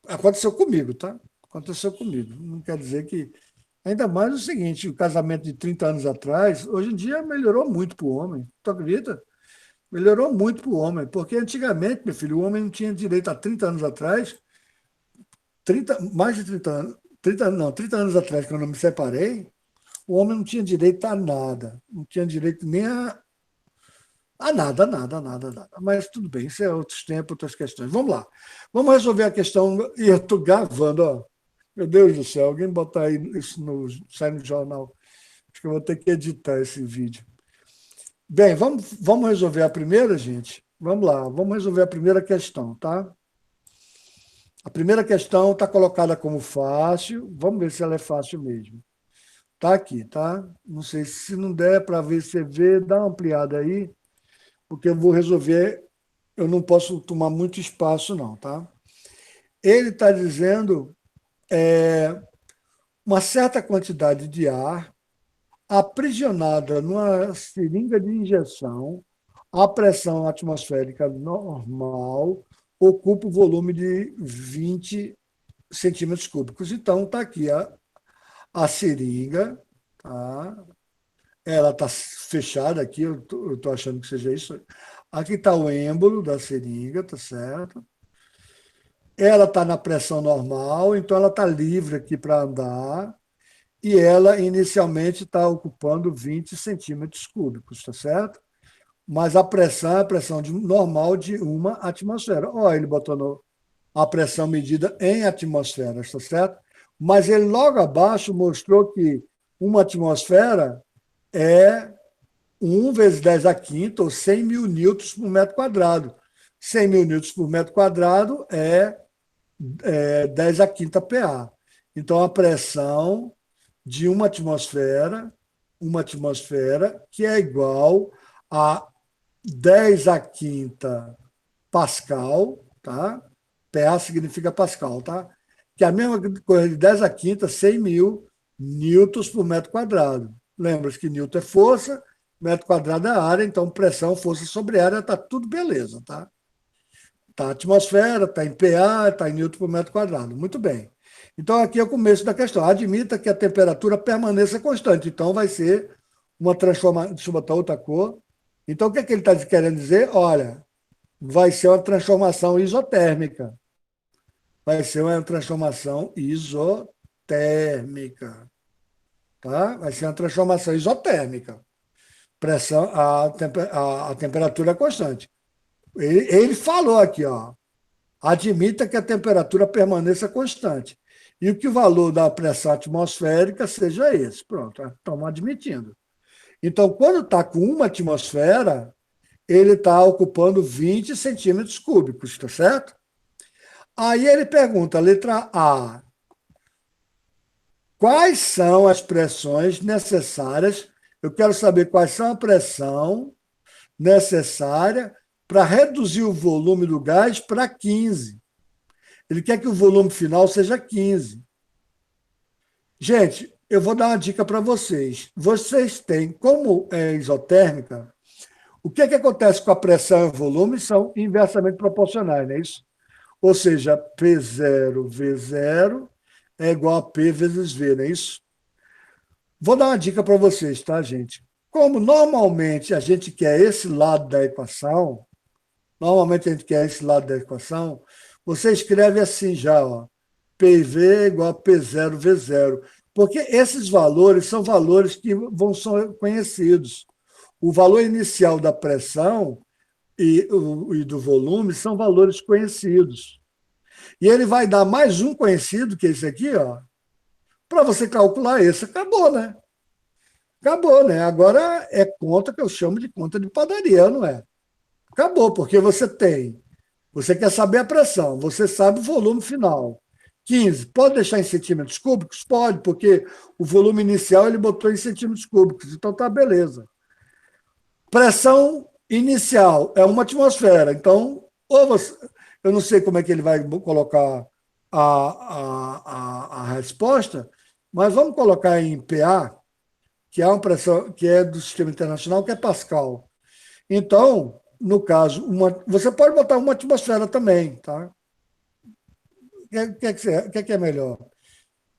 Aconteceu comigo, tá? Aconteceu comigo. Não quer dizer que. Ainda mais o seguinte: o casamento de 30 anos atrás, hoje em dia melhorou muito para o homem. Tu acredita? Melhorou muito para o homem, porque antigamente, meu filho, o homem não tinha direito há 30 anos atrás, mais de 30 anos, 30 anos atrás, quando eu me separei, o homem não tinha direito a nada, não tinha direito nem a nada, nada, nada, nada. Mas tudo bem, isso é outros tempos, outras questões. Vamos lá. Vamos resolver a questão. E eu estou gravando, ó. Meu Deus do céu, alguém botar aí isso sai no jornal. Acho que eu vou ter que editar esse vídeo. Bem, vamos resolver a primeira, gente? Vamos lá, vamos resolver a primeira questão, tá? A primeira questão está colocada como fácil. Vamos ver se ela é fácil mesmo. Está aqui, tá? Não sei se não der para ver, você vê, dá uma ampliada aí, porque eu vou resolver, eu não posso tomar muito espaço, não, tá? Ele está dizendo uma certa quantidade de ar aprisionada numa seringa de injeção, a pressão atmosférica normal ocupa o volume de 20 centímetros cúbicos. Então, está aqui a seringa, tá? Ela está fechada aqui, eu estou achando que seja isso. Aqui está o êmbolo da seringa, tá certo? Ela está na pressão normal, então ela está livre aqui para andar. E ela inicialmente está ocupando 20 centímetros cúbicos, tá certo? Mas a pressão é a pressão normal de uma atmosfera. Olha, ele botou a pressão medida em atmosferas, tá certo? Mas ele logo abaixo mostrou que uma atmosfera é 1 vezes 10 a quinta, ou 100 mil newtons por metro quadrado. 100 mil newtons por metro quadrado é 10 a quinta PA. Então, a pressão de uma atmosfera que é igual a 10 a quinta Pascal, tá? PA significa Pascal, tá? Que é a mesma coisa de 10 a quinta, 100 mil newtons por metro quadrado. Lembra-se que newton é força, metro quadrado é área, então pressão, força sobre área, está tudo beleza, tá? Está atmosfera, está em PA, está em newton por metro quadrado. Muito bem. Então, aqui é o começo da questão. Admita que a temperatura permaneça constante. Então, vai ser uma transformação. Deixa eu botar outra cor. Então, o que, é que ele está querendo dizer? Olha, vai ser uma transformação isotérmica. Vai ser uma transformação isotérmica. Tá? Vai ser uma transformação isotérmica. Pressão, a temperatura é constante. Ele falou aqui, ó, admita que a temperatura permaneça constante e que o valor da pressão atmosférica seja esse. Pronto, estamos admitindo. Então, quando está com uma atmosfera, ele está ocupando 20 centímetros cúbicos, tá certo? Aí ele pergunta, letra A, quais são as pressões necessárias? Eu quero saber quais são a pressão necessária para reduzir o volume do gás para 15. Ele quer que o volume final seja 15. Gente, eu vou dar uma dica para vocês. Vocês têm, como é isotérmica, o que acontece com a pressão e o volume são inversamente proporcionais, não é isso? Ou seja, P0 V0 é igual a P vezes V, não é isso? Vou dar uma dica para vocês, tá, gente? Como normalmente a gente quer esse lado da equação, você escreve assim já, ó, PV é igual a P0 V0, porque esses valores são valores que vão ser conhecidos. O valor inicial da pressão e do volume são valores conhecidos. E ele vai dar mais um conhecido, que é esse aqui, ó, para você calcular esse. Acabou, né? Acabou, né? Agora é conta que eu chamo de conta de padaria, não é? Acabou, porque você quer saber a pressão, você sabe o volume final. 15, pode deixar em centímetros cúbicos? Pode, porque o volume inicial ele botou em centímetros cúbicos, então tá beleza. Pressão inicial é uma atmosfera, então, eu não sei como é que ele vai colocar a resposta, mas vamos colocar em PA, que é uma pressão que é do sistema internacional, que é Pascal. Então, no caso, você pode botar uma atmosfera também, tá? O que é melhor?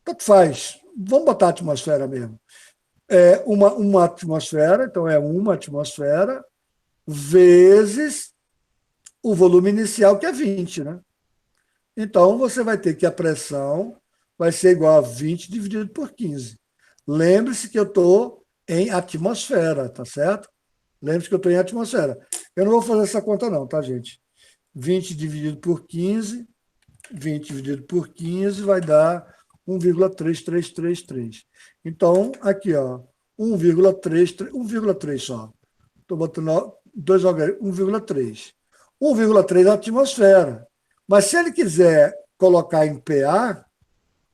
Tanto faz. Vamos botar a atmosfera mesmo. É uma atmosfera, então é uma atmosfera, vezes o volume inicial, que é 20, né? Então, você vai ter que a pressão vai ser igual a 20 dividido por 15. Lembre-se que eu estou em atmosfera, tá certo? Lembre-se que eu estou em atmosfera. Eu não vou fazer essa conta não, tá, gente? 20 dividido por 15, 20 dividido por 15 vai dar 1,3333. Então, aqui, ó, 1,3 só. Estou botando 2 algarismos, 1,3. 1,3 é a atmosfera. Mas se ele quiser colocar em PA,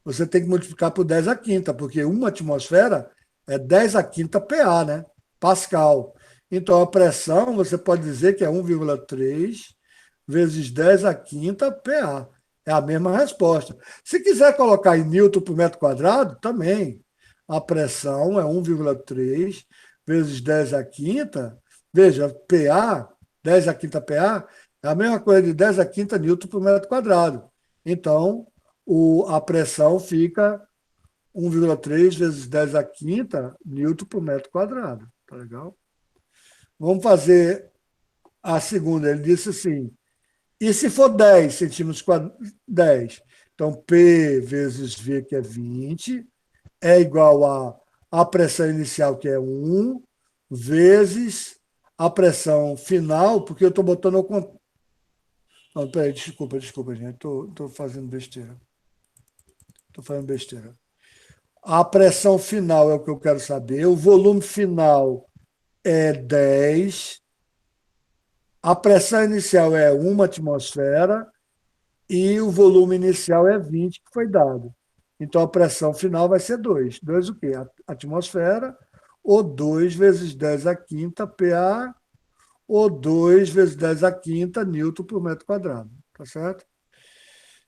você tem que multiplicar por 10 a quinta, porque uma atmosfera é 10 a quinta PA, né? Pascal. Então, a pressão, você pode dizer que é 1,3 vezes 10 a quinta PA. É a mesma resposta. Se quiser colocar em Newton por metro quadrado, também. A pressão é 1,3 vezes 10 a quinta. Veja, PA, 10 a quinta PA, é a mesma coisa de 10 a quinta Newton por metro quadrado. Então, a pressão fica 1,3 vezes 10 a quinta Newton por metro quadrado. Tá legal? Vamos fazer a segunda. Ele disse assim, e se for 10 centímetros quadrados, 10. Então, P vezes V, que é 20, é igual a pressão inicial, que é 1, vezes a pressão final, porque eu estou botando ao contrário. Não, peraí, desculpa, gente. Estou fazendo besteira. Estou fazendo besteira. A pressão final é o que eu quero saber. O volume final é 10. A pressão inicial é 1 atmosfera e o volume inicial é 20, que foi dado. Então, a pressão final vai ser 2. 2 o quê? A atmosfera, ou 2 vezes 10 a quinta PA, ou 2 vezes 10 a quinta Newton por metro quadrado. Tá certo?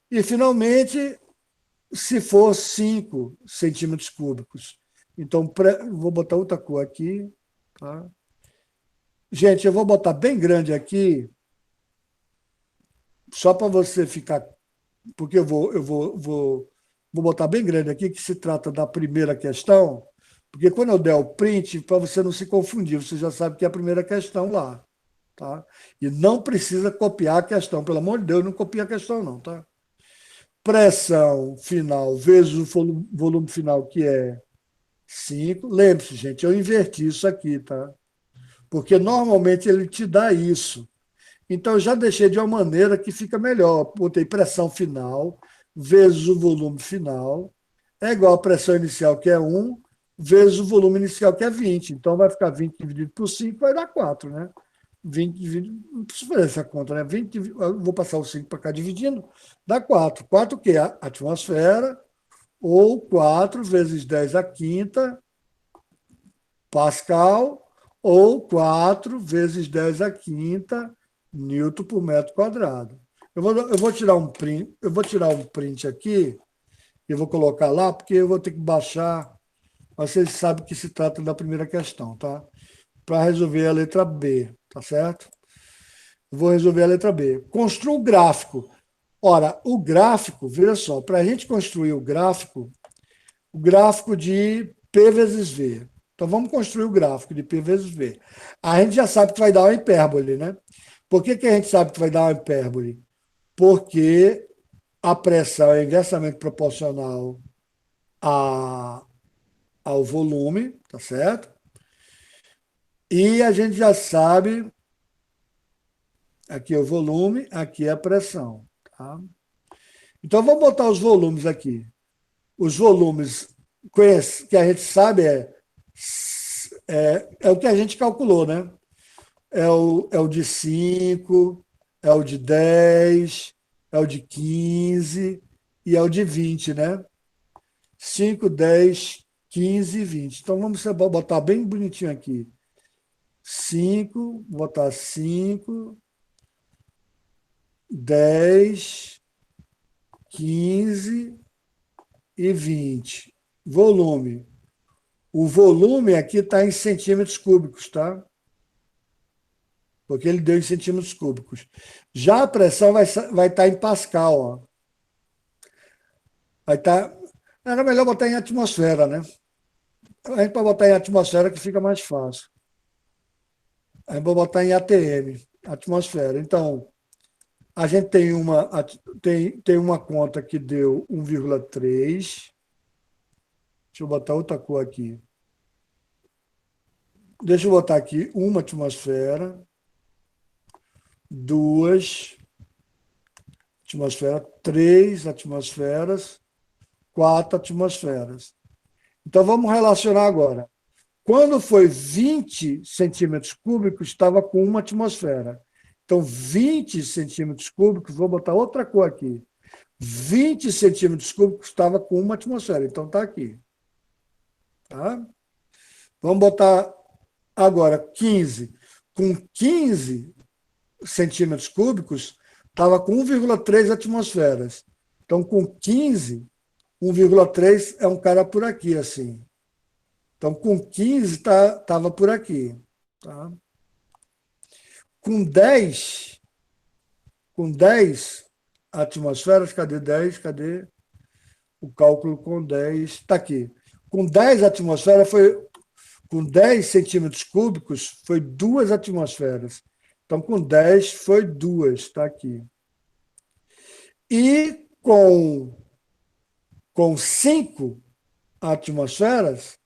E, finalmente, se for 5 centímetros cúbicos. Então, vou botar outra cor aqui. Tá? Gente, eu vou botar bem grande aqui, só para você ficar. Porque vou botar bem grande aqui, que se trata da primeira questão, porque quando eu der o print, para você não se confundir, você já sabe que é a primeira questão lá. tá? E não precisa copiar a questão, pelo amor de Deus, não copia a questão não, tá? Pressão final vezes o volume final, que é 5. Lembre-se, gente, eu inverti isso aqui, tá? Porque normalmente ele te dá isso. Então, eu já deixei de uma maneira que fica melhor. Botei pressão final vezes o volume final é igual a pressão inicial, que é 1, vezes o volume inicial, que é 20. Então, vai ficar 20 dividido por 5, vai dar 4, né? 20 dividido, não preciso fazer essa conta, né? 20, eu vou passar o 5 para cá dividindo, dá 4. 4 o quê? A atmosfera, ou 4 vezes 10 a quinta Pascal, ou 4 vezes 10 a quinta Newton por metro quadrado. Eu vou tirar um print aqui e vou colocar lá, porque eu vou ter que baixar. Vocês sabem que se trata da primeira questão, tá? Para resolver a letra B, tá certo? Vou resolver a letra B. Construa o gráfico. Ora, o gráfico, veja só, para a gente construir o gráfico de P vezes V. Então, vamos construir o gráfico de P vezes V. A gente já sabe que vai dar uma hipérbole, né? Por que a gente sabe que vai dar uma hipérbole? Porque a pressão é inversamente proporcional a, ao volume, tá certo? E a gente já sabe, aqui é o volume, aqui é a pressão, tá? Então, vamos botar os volumes aqui. Os volumes que a gente sabe é o que a gente calculou, né? É o de 5, é o de 10, é o de 15 e é o de 20, né? 5, 10, 15 e 20. Então vamos botar bem bonitinho aqui. 5, botar 5, 10, 15 e 20. Volume. O volume aqui está em centímetros cúbicos, tá? Porque ele deu em centímetros cúbicos. Já a pressão vai estar em Pascal, ó. Vai estar. Era melhor botar em atmosfera, né? A gente pode botar em atmosfera que fica mais fácil. A gente pode botar em ATM, atmosfera. Então, a gente tem uma conta que deu 1,3. Deixa eu botar outra cor aqui. Deixa eu botar aqui uma atmosfera, duas atmosferas, três atmosferas, quatro atmosferas. Então, vamos relacionar agora. Quando foi 20 centímetros cúbicos, estava com uma atmosfera. Então, 20 centímetros cúbicos, vou botar outra cor aqui. 20 centímetros cúbicos estava com uma atmosfera. Então, está aqui. Tá? Vamos botar agora 15. Com 15 centímetros cúbicos, estava com 1,3 atmosferas. Então, com 15, 1,3 é um cara por aqui, assim. Então, com 15, estava por aqui. Tá? Com 10, com 10 atmosferas, cadê 10? Cadê o cálculo com 10? Está aqui. Com 10 atmosferas, com 10 centímetros cúbicos, foi duas atmosferas. Então, com 10 foi duas, está aqui. E com 5 atmosferas,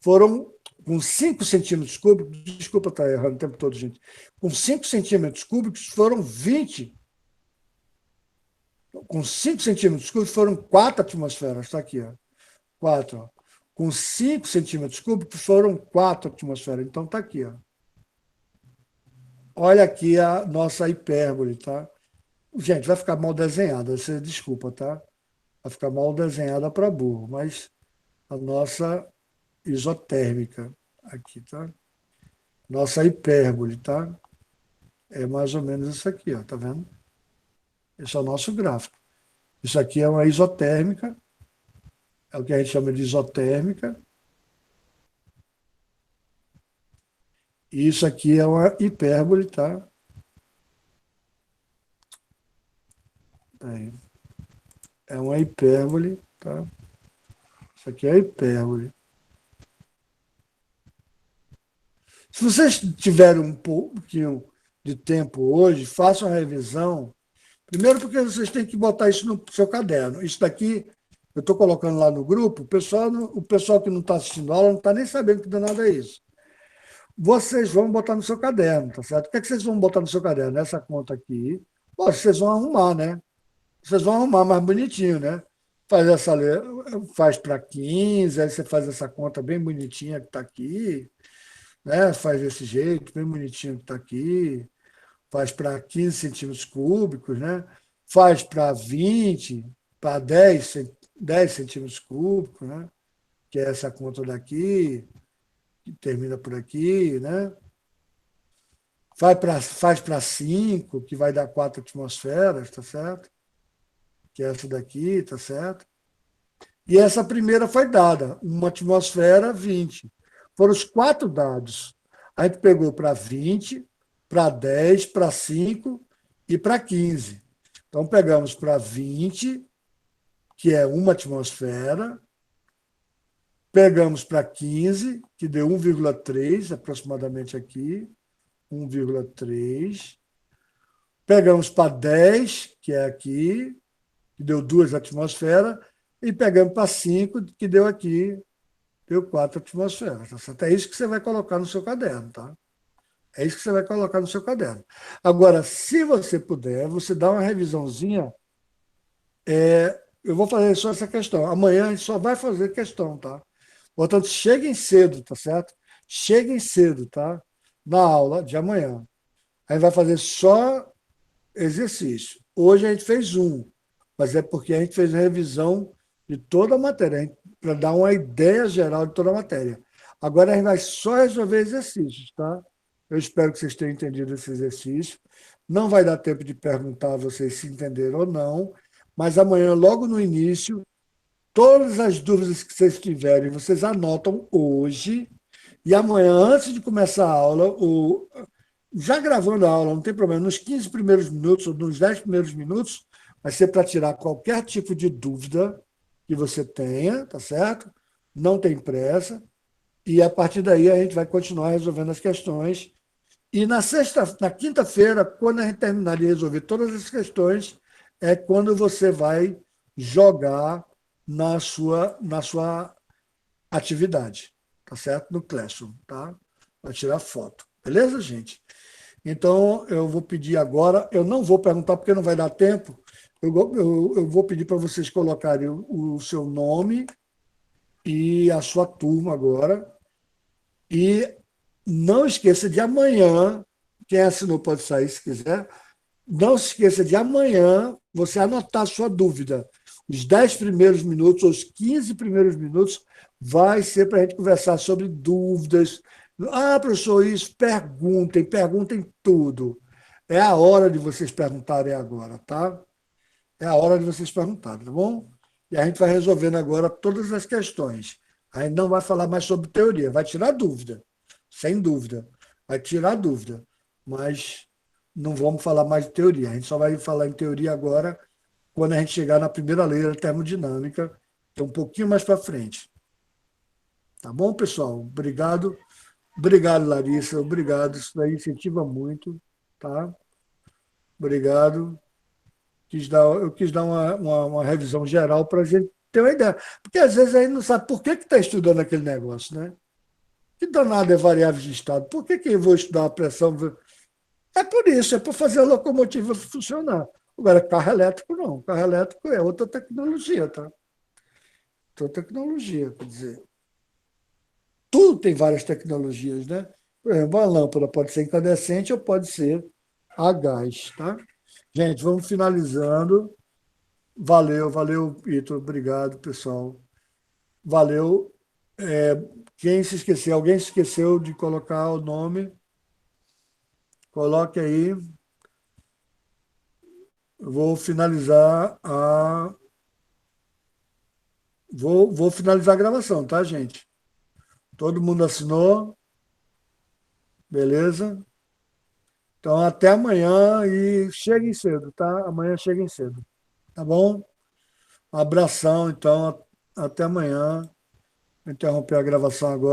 foram com 5 centímetros cúbicos, desculpa estar errando o tempo todo, gente, com 5 centímetros cúbicos foram 20. Com 5 centímetros cúbicos foram 4 atmosferas, está aqui, ó, 4. Ó. Com 5 centímetros cúbicos foram 4 atmosferas, então está aqui. Ó. Olha aqui a nossa hipérbole, tá? Gente, vai ficar mal desenhada, você desculpa, tá? Vai ficar mal desenhada para burro, mas a nossa isotérmica aqui, tá? Nossa hipérbole, tá? É mais ou menos isso aqui, ó, tá vendo? Esse é o nosso gráfico. Isso aqui é uma isotérmica, é o que a gente chama de isotérmica. E isso aqui é uma hipérbole, tá? Aí. É uma hipérbole, tá? Isso aqui é a hipérbole. Se vocês tiverem um pouquinho de tempo hoje, façam a revisão. Primeiro, porque vocês têm que botar isso no seu caderno. Isso daqui, eu estou colocando lá no grupo, o pessoal que não está assistindo a aula não está nem sabendo que danado é isso. Vocês vão botar no seu caderno, tá certo? O que é que vocês vão botar no seu caderno? Essa conta aqui. Pô, vocês vão arrumar, né? Vocês vão arrumar mais bonitinho, né? Faz essa, faz para 15, aí você faz essa conta bem bonitinha que está aqui, né? Faz desse jeito, bem bonitinho que está aqui. Faz para 15 centímetros cúbicos, né? Faz para 20, para 10 centímetros cúbicos, né? Que é essa conta daqui, que termina por aqui, né? Faz para 5, que vai dar 4 atmosferas, tá certo? Que é essa daqui, tá certo? E essa primeira foi dada, uma atmosfera 20. Foram os 4 dados. A gente pegou para 20, para 10, para 5 e para 15. Então, pegamos para 20, que é uma atmosfera, pegamos para 15, que deu 1,3 aproximadamente aqui, 1,3. Pegamos para 10, que é aqui, que deu 2 atmosferas, e pegamos para 5, que deu aqui, deu 4 atmosferas. Tá certo? É isso que você vai colocar no seu caderno, tá? É isso que você vai colocar no seu caderno. Agora, se você puder, você dá uma revisãozinha. Eu vou fazer só essa questão. Amanhã a gente só vai fazer questão, tá? Portanto, cheguem cedo, tá certo? Cheguem cedo, tá? Na aula de amanhã. A gente vai fazer só exercício. Hoje a gente fez um, mas é porque a gente fez a revisão de toda a matéria, para dar uma ideia geral de toda a matéria. Agora a gente vai só resolver exercícios, tá? Eu espero que vocês tenham entendido esse exercício. Não vai dar tempo de perguntar a vocês se entenderam ou não, mas amanhã, logo no início, todas as dúvidas que vocês tiverem, vocês anotam hoje, e amanhã, antes de começar a aula, já gravando a aula, não tem problema, nos 15 primeiros minutos ou nos 10 primeiros minutos, vai ser para tirar qualquer tipo de dúvida que você tenha, tá certo? Não tem pressa. E a partir daí a gente vai continuar resolvendo as questões. E na quinta-feira, quando a gente terminar de resolver todas as questões, é quando você vai jogar na sua atividade, tá certo? No Classroom, tá? Vai tirar foto. Beleza, gente? Então, eu vou pedir agora, eu não vou perguntar porque não vai dar tempo, eu vou pedir para vocês colocarem o seu nome e a sua turma agora. E não esqueça de amanhã, quem assinou pode sair se quiser, não se esqueça de amanhã você anotar a sua dúvida. Os 10 primeiros minutos, ou os 15 primeiros minutos, vai ser para a gente conversar sobre dúvidas. Ah, professor, isso, perguntem tudo. É a hora de vocês perguntarem agora, tá? É a hora de vocês perguntarem, tá bom? E a gente vai resolvendo agora todas as questões. A gente não vai falar mais sobre teoria, vai tirar dúvida, sem dúvida. Vai tirar dúvida, mas não vamos falar mais de teoria. A gente só vai falar em teoria agora quando a gente chegar na primeira lei da termodinâmica, que é um pouquinho mais para frente. Tá bom, pessoal? Obrigado. Obrigado, Larissa. Obrigado. Isso daí incentiva muito. Tá? Obrigado. Eu quis dar uma revisão geral para a gente ter uma ideia. Porque às vezes a gente não sabe por que está estudando aquele negócio, né? Que danado é variável de estado? Por que eu vou estudar a pressão? É por isso, é para fazer a locomotiva funcionar. Agora, carro elétrico não. Carro elétrico é outra tecnologia, tá? Outra tecnologia, quer dizer. Tudo tem várias tecnologias, né? Por exemplo, a lâmpada pode ser incandescente ou pode ser a gás, tá? Gente, vamos finalizando. Valeu, valeu, Ito. Obrigado, pessoal. Valeu. Quem se esqueceu, alguém se esqueceu de colocar o nome, coloque aí. Eu vou finalizar a. Vou finalizar a gravação, tá, gente? Todo mundo assinou? Beleza? Então, até amanhã e cheguem cedo, tá? Amanhã cheguem cedo. Tá bom? Um abração, então. Até amanhã. Vou interromper a gravação agora.